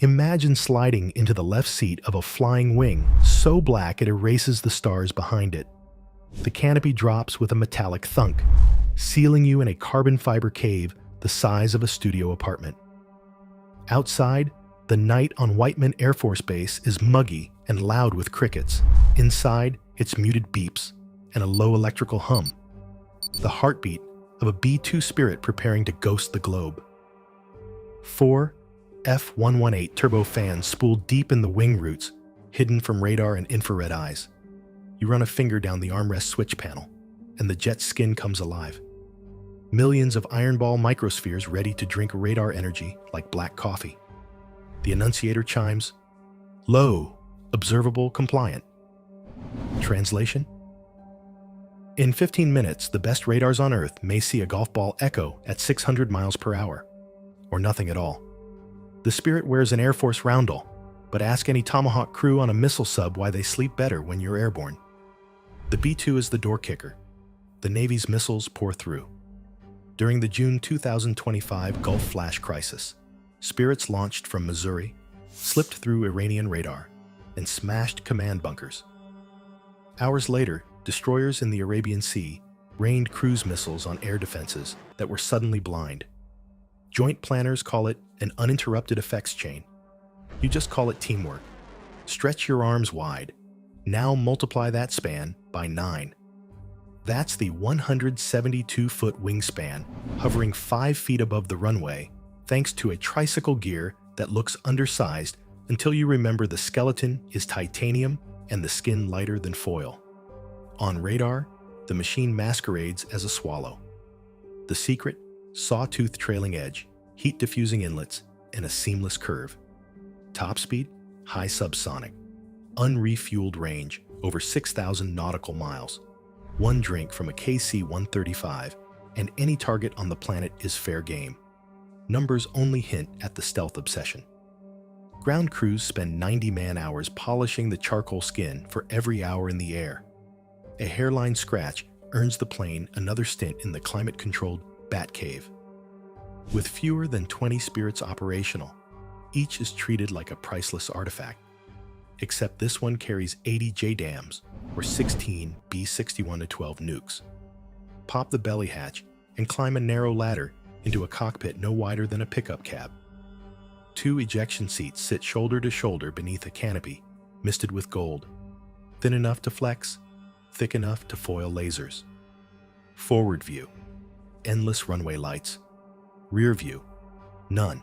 Imagine sliding into the left seat of a flying wing so black it erases the stars behind it. The canopy drops with a metallic thunk, sealing you in a carbon fiber cave the size of a studio apartment. Outside, the night on Whiteman Air Force Base is muggy and loud with crickets. Inside, it's muted beeps and a low electrical hum, the heartbeat of a B-2 Spirit preparing to ghost the globe. 4 F-118 turbofans spool deep in the wing roots, hidden from radar and infrared eyes. You run a finger down the armrest switch panel, and the jet's skin comes alive. Millions of iron-ball microspheres ready to drink radar energy like black coffee. The annunciator chimes, "Low, observable, compliant." Translation? In 15 minutes, the best radars on Earth may see a golf ball echo at 600 miles per hour, or nothing at all. The Spirit wears an Air Force roundel, but ask any Tomahawk crew on a missile sub why they sleep better when you're airborne. The B-2 is the door kicker. The Navy's missiles pour through. During the June 2025 Gulf flash crisis, Spirits launched from Missouri, slipped through Iranian radar, and smashed command bunkers. Hours later, destroyers in the Arabian Sea rained cruise missiles on air defenses that were suddenly blind. Joint planners call it an uninterrupted effects chain. You just call it teamwork. Stretch your arms wide. Now multiply that span by 9. That's the 172-foot wingspan, hovering 5 feet above the runway, thanks to a tricycle gear that looks undersized until you remember the skeleton is titanium and the skin lighter than foil. On radar, the machine masquerades as a swallow. The secret, sawtooth trailing edge, heat diffusing inlets, and a seamless curve. Top speed, high subsonic. Unrefueled range, over 6,000 nautical miles. One drink from a KC-135, and any target on the planet is fair game. Numbers only hint at the stealth obsession. Ground crews spend 90 man-hours polishing the charcoal skin for every hour in the air. A hairline scratch earns the plane another stint in the climate-controlled Bat Cave. With fewer than 20 Spirits operational, each is treated like a priceless artifact. Except this one carries 80 JDAMs, or 16 B-61-12 nukes. Pop the belly hatch and climb a narrow ladder into a cockpit no wider than a pickup cab. 2 ejection seats sit shoulder to shoulder beneath a canopy, misted with gold. Thin enough to flex, thick enough to foil lasers. Forward view, endless runway lights. Rear view, none.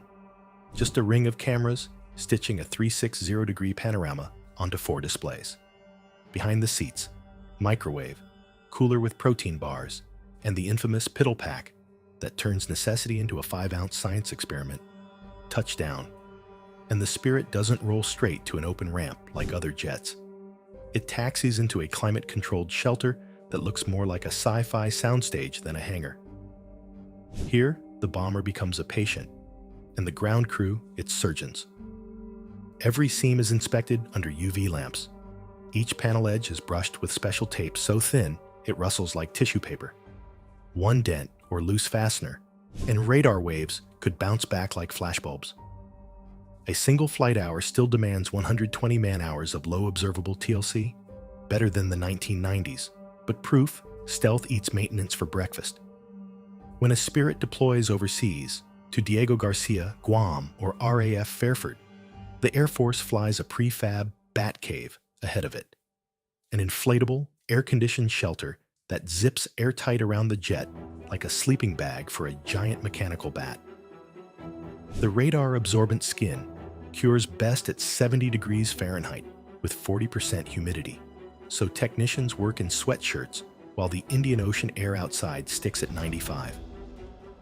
Just a ring of cameras stitching a 360-degree panorama onto 4 displays. Behind the seats, microwave, cooler with protein bars, and the infamous piddle pack that turns necessity into a 5-ounce science experiment. Touchdown. And the Spirit doesn't roll straight to an open ramp like other jets. It taxis into a climate-controlled shelter that looks more like a sci-fi soundstage than a hangar. Here, the bomber becomes a patient, and the ground crew its surgeons. Every seam is inspected under UV lamps. Each panel edge is brushed with special tape so thin it rustles like tissue paper. One dent or loose fastener, and radar waves could bounce back like flashbulbs. A single flight hour still demands 120 man-hours of low observable TLC, better than the 1990s, but proof stealth eats maintenance for breakfast. When a Spirit deploys overseas, to Diego Garcia, Guam, or RAF Fairford, the Air Force flies a prefab Bat Cave ahead of it, an inflatable, air-conditioned shelter that zips airtight around the jet like a sleeping bag for a giant mechanical bat. The radar-absorbent skin cures best at 70 degrees Fahrenheit with 40% humidity, so technicians work in sweatshirts while the Indian Ocean air outside sticks at 95.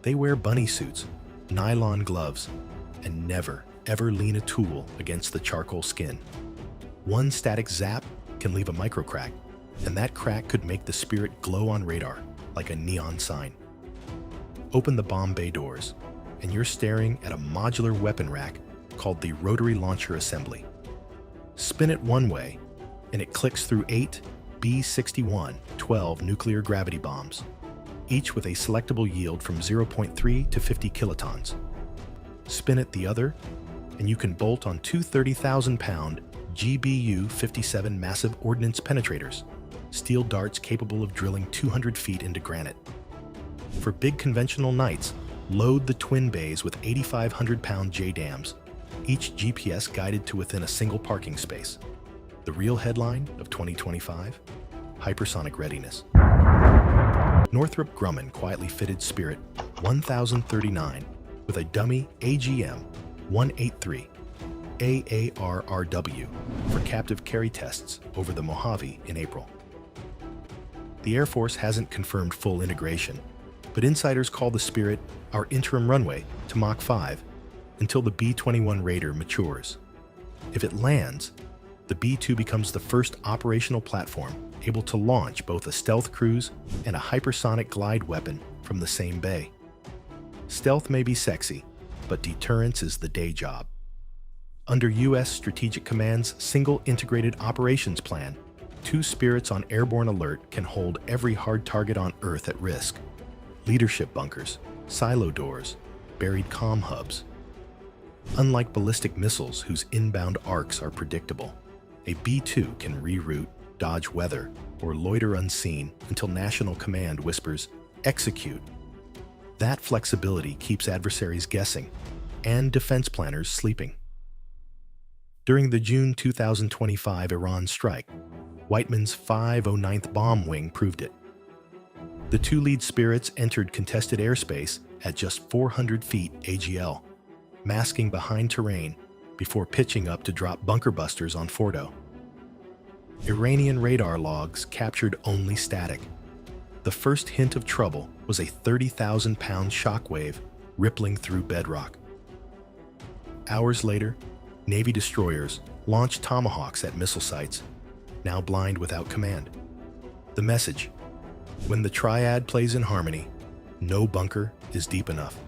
They wear bunny suits, nylon gloves, and never, ever lean a tool against the charcoal skin. One static zap can leave a microcrack, and that crack could make the Spirit glow on radar like a neon sign. Open the bomb bay doors, and you're staring at a modular weapon rack called the Rotary Launcher Assembly. Spin it one way, and it clicks through 8 B-61-12 nuclear gravity bombs, each with a selectable yield from 0.3 to 50 kilotons. Spin it the other, and you can bolt on two 30,000-pound GBU-57 massive ordnance penetrators, steel darts capable of drilling 200 feet into granite. For big conventional nights, load the twin bays with 8,500-pound JDAMs, each GPS guided to within a single parking space. The real headline of 2025? Hypersonic readiness. Northrop Grumman quietly fitted Spirit 1039 with a dummy AGM-183 AARRW for captive carry tests over the Mojave in April. The Air Force hasn't confirmed full integration, but insiders call the Spirit our interim runway to Mach 5 until the B-21 Raider matures. If it lands, the B-2 becomes the first operational platform able to launch both a stealth cruise and a hypersonic glide weapon from the same bay. Stealth may be sexy, but deterrence is the day job. Under U.S. Strategic Command's single integrated operations plan, two Spirits on airborne alert can hold every hard target on Earth at risk. Leadership bunkers, silo doors, buried comm hubs. Unlike ballistic missiles whose inbound arcs are predictable, a B-2 can reroute, dodge weather, or loiter unseen until National Command whispers, "Execute." That flexibility keeps adversaries guessing and defense planners sleeping. During the June 2025 Iran strike, Whiteman's 509th Bomb Wing proved it. The two lead Spirits entered contested airspace at just 400 feet AGL, masking behind terrain before pitching up to drop bunker busters on Fordo. Iranian radar logs captured only static. The first hint of trouble was a 30,000-pound shockwave rippling through bedrock. Hours later, Navy destroyers launched Tomahawks at missile sites, now blind without command. The message: when the triad plays in harmony, no bunker is deep enough.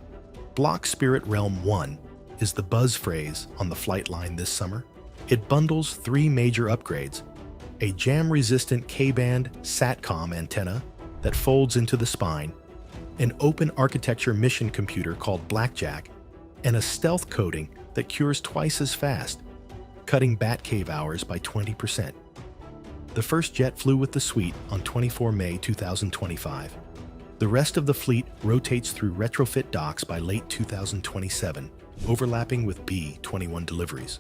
Block Spirit Realm 1 is the buzz phrase on the flight line this summer. It bundles three major upgrades: a jam-resistant K-band SATCOM antenna that folds into the spine, an open architecture mission computer called Blackjack, and a stealth coating that cures twice as fast, cutting Batcave hours by 20%. The first jet flew with the suite on 24 May 2025. The rest of the fleet rotates through retrofit docks by late 2027, overlapping with B-21 deliveries.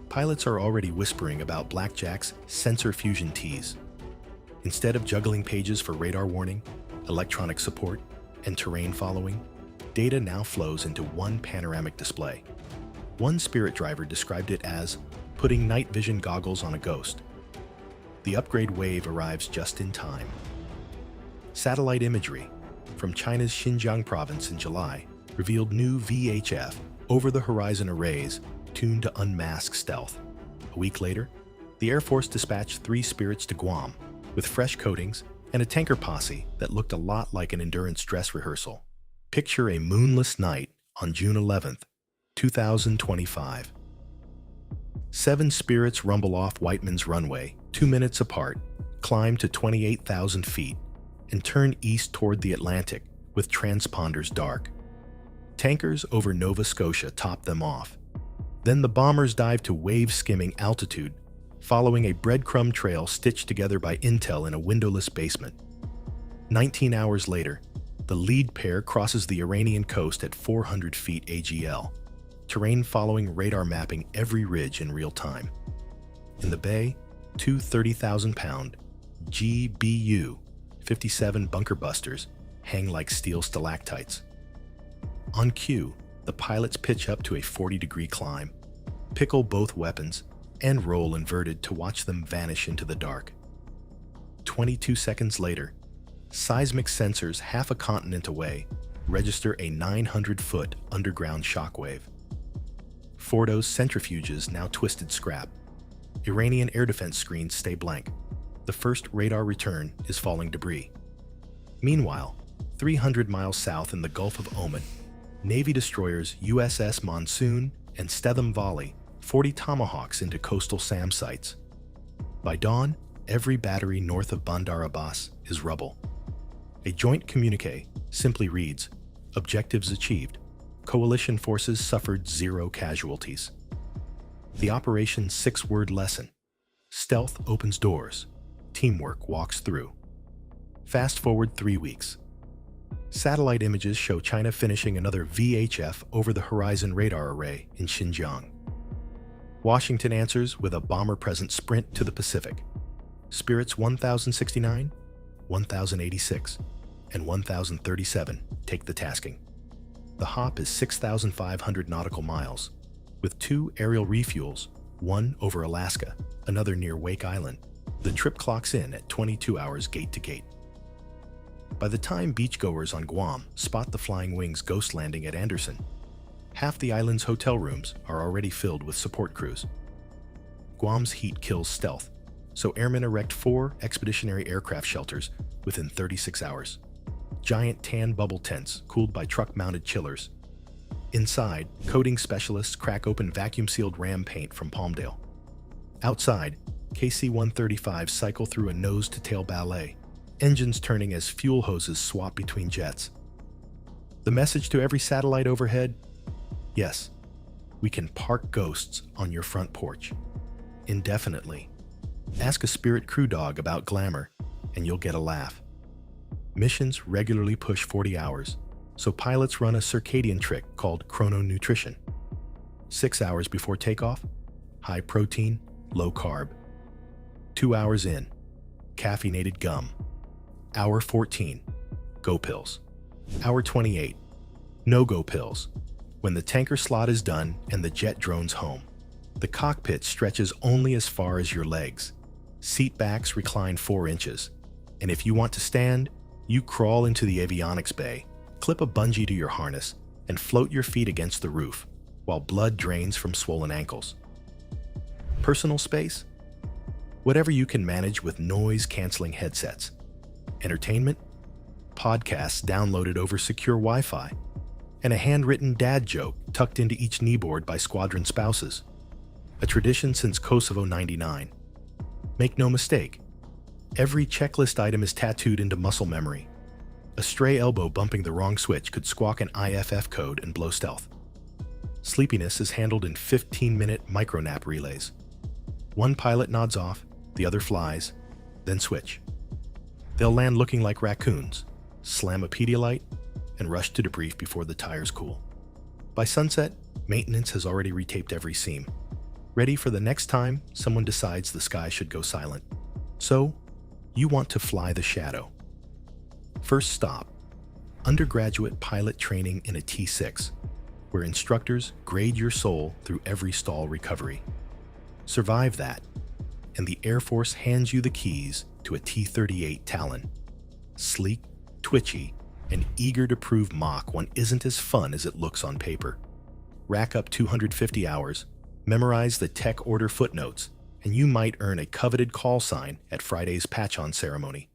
Pilots are already whispering about Blackjack's sensor fusion tease. Instead of juggling pages for radar warning, electronic support, and terrain following, data now flows into one panoramic display. One Spirit driver described it as putting night vision goggles on a ghost. The upgrade wave arrives just in time. Satellite imagery from China's Xinjiang province in July revealed new VHF over-the-horizon arrays tuned to unmask stealth. A week later, the Air Force dispatched 3 Spirits to Guam with fresh coatings and a tanker posse that looked a lot like an endurance dress rehearsal. Picture a moonless night on June 11th, 2025. 7 Spirits rumble off Whiteman's runway 2 minutes apart, climb to 28,000 feet, and turn east toward the Atlantic with transponders dark. Tankers over Nova Scotia top them off. Then the bombers dive to wave-skimming altitude, following a breadcrumb trail stitched together by intel in a windowless basement. 19 hours later, the lead pair crosses the Iranian coast at 400 feet AGL, terrain following radar mapping every ridge in real time. In the bay, two 30,000-pound GBU-57 bunker busters hang like steel stalactites. On cue, the pilots pitch up to a 40-degree climb, pickle both weapons, and roll inverted to watch them vanish into the dark. 22 seconds later, seismic sensors half a continent away register a 900-foot underground shockwave. Fordo's centrifuges now twisted scrap. Iranian air defense screens stay blank. The first radar return is falling debris. Meanwhile, 300 miles south in the Gulf of Oman, Navy destroyers USS Monsoon and Stetham volley 40 Tomahawks into coastal SAM sites. By dawn, every battery north of Bandar Abbas is rubble. A joint communique simply reads, "Objectives achieved. Coalition forces suffered 0 casualties. The operation's 6-word lesson: stealth opens doors, teamwork walks through. Fast forward 3 weeks. Satellite images show China finishing another VHF over-the-horizon radar array in Xinjiang. Washington answers with a bomber-present sprint to the Pacific. Spirit's 1069, 1086, and 1037 take the tasking. The hop is 6,500 nautical miles, with 2 aerial refuels, one over Alaska, another near Wake Island. The trip clocks in at 22 hours gate to gate. By the time beachgoers on Guam spot the Flying Wing's ghost landing at Anderson, half the island's hotel rooms are already filled with support crews. Guam's heat kills stealth, so airmen erect 4 expeditionary aircraft shelters within 36 hours. Giant tan bubble tents cooled by truck-mounted chillers. Inside, coating specialists crack open vacuum-sealed ram paint from Palmdale. Outside, KC-135s cycle through a nose-to-tail ballet, engines turning as fuel hoses swap between jets. The message to every satellite overhead: yes, we can park ghosts on your front porch. Indefinitely. Ask a Spirit crew dog about glamour, and you'll get a laugh. Missions regularly push 40 hours, so pilots run a circadian trick called chrononutrition. 6 hours before takeoff, high protein, low carb. 2 hours in, caffeinated gum. Hour 14, go pills. Hour 28, no-go pills. When the tanker slot is done and the jet drones home, the cockpit stretches only as far as your legs. Seat backs recline 4 inches, and if you want to stand, you crawl into the avionics bay, clip a bungee to your harness, and float your feet against the roof, while blood drains from swollen ankles. Personal space? Whatever you can manage with noise-canceling headsets. Entertainment? Podcasts downloaded over secure Wi-Fi, and a handwritten dad joke tucked into each kneeboard by squadron spouses. A tradition since Kosovo '99. Make no mistake, every checklist item is tattooed into muscle memory. A stray elbow bumping the wrong switch could squawk an IFF code and blow stealth. Sleepiness is handled in 15-minute micronap relays. One pilot nods off, the other flies, then switch. They'll land looking like raccoons, slam a Pedialyte, and rush to debrief before the tires cool. By sunset, maintenance has already retaped every seam, ready for the next time someone decides the sky should go silent. So, you want to fly the Shadow. First stop, undergraduate pilot training in a T6, where instructors grade your soul through every stall recovery. Survive that, and the Air Force hands you the keys to a T-38 Talon. Sleek, twitchy, and eager to prove Mach 1 isn't as fun as it looks on paper. Rack up 250 hours, memorize the tech order footnotes, and you might earn a coveted call sign at Friday's patch-on ceremony.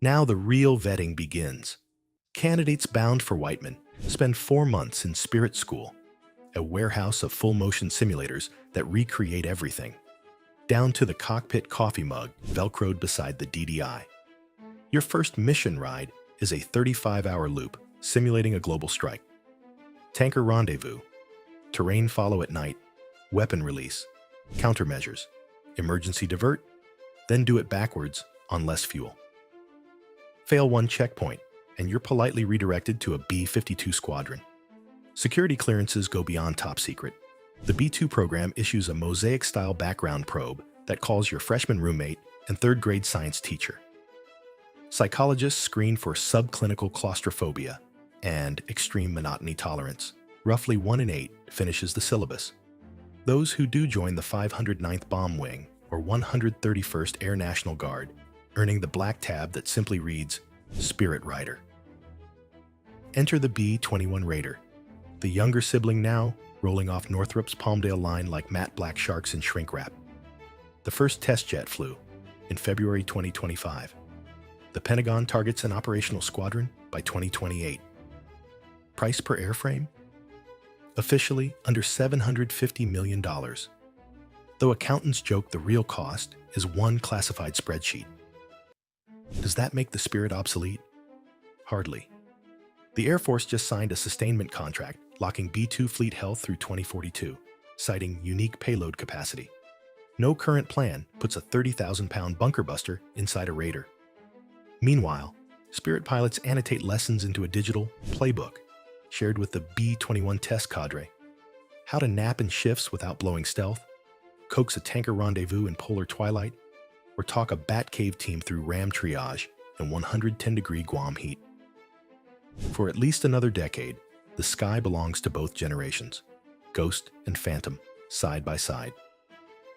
Now the real vetting begins. Candidates bound for Whiteman spend 4 months in Spirit School, a warehouse of full-motion simulators that recreate everything, down to the cockpit coffee mug velcroed beside the DDI. Your first mission ride is a 35-hour loop simulating a global strike. Tanker rendezvous, terrain follow at night, weapon release, countermeasures, emergency divert, then do it backwards on less fuel. Fail one checkpoint, and you're politely redirected to a B-52 squadron. Security clearances go beyond top secret. The B-2 program issues a mosaic-style background probe that calls your freshman roommate and third-grade science teacher. Psychologists screen for subclinical claustrophobia and extreme monotony tolerance. Roughly 1 in 8 finishes the syllabus. Those who do join the 509th Bomb Wing or 131st Air National Guard, earning the black tab that simply reads, Spirit Rider. Enter the B-21 Raider, the younger sibling now rolling off Northrop's Palmdale line like matte black sharks in shrink wrap. The first test jet flew in February 2025. The Pentagon targets an operational squadron by 2028. Price per airframe? Officially under $750 million. Though accountants joke the real cost is one classified spreadsheet. Does that make the Spirit obsolete? Hardly. The Air Force just signed a sustainment contract locking B-2 fleet health through 2042, citing unique payload capacity. No current plan puts a 30,000-pound bunker buster inside a Raider. Meanwhile, Spirit pilots annotate lessons into a digital playbook shared with the B-21 test cadre. How to nap in shifts without blowing stealth, coax a tanker rendezvous in polar twilight, or talk a Batcave team through RAM triage in 110-degree Guam heat. For at least another decade, the sky belongs to both generations, Ghost and Phantom, side by side.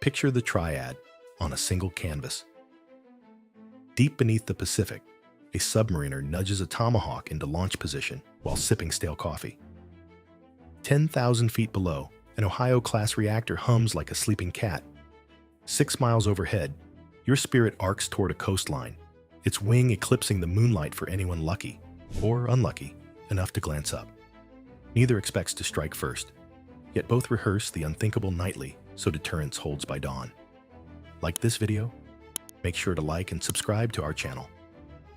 Picture the triad on a single canvas. Deep beneath the Pacific, a submariner nudges a Tomahawk into launch position while sipping stale coffee. 10,000 feet below, an Ohio-class reactor hums like a sleeping cat. 6 miles overhead, your Spirit arcs toward a coastline, its wing eclipsing the moonlight for anyone lucky, or unlucky, enough to glance up. Neither expects to strike first, yet both rehearse the unthinkable nightly so Deterrence holds by dawn. Like this video? Make sure to like and subscribe to our channel.